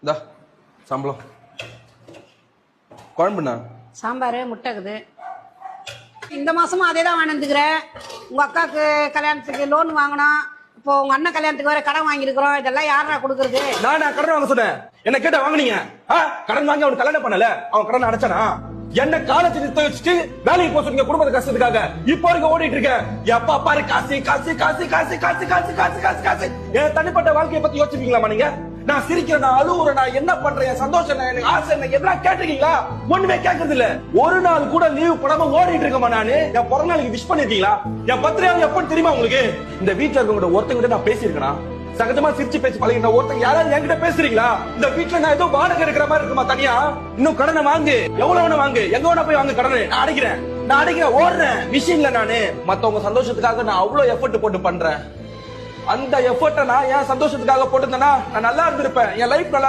இந்தா சம்பளம். குழம்புண்ணா? சாம்பார் முட்டைக்குது. இந்த மாசமும் அதே தான் வாங்கிட்டுக்கிறேன். உங்க அக்காவுக்கு கல்யாணத்துக்கு லோன் வாங்கினோம், இப்போ உங்க அண்ணன் கல்யாணத்துக்கு வேற கடன் வாங்கியிருக்கிறோம். இதெல்லாம் யாரா கொடுக்கறது? நான் கடன் வாங்க சொன்னேன்? என்ன கேட்ட வாங்கினீங்க? கடன் வாங்கி அவன் கல்யாணம் பண்ணல, அவன் கடன் அடைச்சானா? என்ன காலத்தை நிறுத்த வச்சுட்டு வேலைக்கு போக சொன்னீங்க குடும்பத்தை கஷ்டத்துக்காக. இப்போ வரைக்கும் ஓடிட்டு இருக்கேன். எப்ப பாரு காசு காசு காசு காசு காசு காசு காசு காசு காசு. என் தனிப்பட்ட வாழ்க்கையை பத்தி யோசிப்பீங்களாமா நீங்க? நான் சிரிக்கிறேன், நான் அழுவுறேன், நான் என்ன பண்றேன், சந்தோஷம், எனக்கு ஆசை, எனக்கு எல்லாம் கேட்டிருக்கீங்களா? ஒண்ணுமே கேட்கறது இல்ல. ஒரு நாள் கூட லீவ் போடாம ஓடிட்டு இருக்கமா நானு? என் பிறந்த நாளைக்கு விஷ் பண்ணிருக்கீங்களா? என் பர்த்டே எப்பன்னு தெரியுமா உங்களுக்கு? இந்த வீட்டுல இருக்கவங்க ஒருத்தங்க நான் பேசியிருக்கேனா? சகஜமா சிரிச்சு பேசி பழகிற ஒருத்தங்க யாராவது என்கிட்ட பேசுறீங்களா? இந்த வீட்டுல நான் ஏதோ வாடகை இருக்கிற மாதிரி இருக்குமா தனியா? இன்னும் கடனை வாங்கு, எவ்வளவு வேணா வாங்கு, எங்க வேணா போய் வாங்க கடனை. நான் அடிக்கிறேன், ஓடுறேன் மிஷின்ல. நானு மத்தவங்க சந்தோஷத்துக்காக நான் அவ்வளவு எஃபர்ட் போட்டு பண்றேன். அந்த எஃபர்ட்டை நான் என் சந்தோஷத்துக்காக போட்டிருந்தேன்னா நான் நல்லா இருந்திருப்பேன். என் லைஃப் நல்லா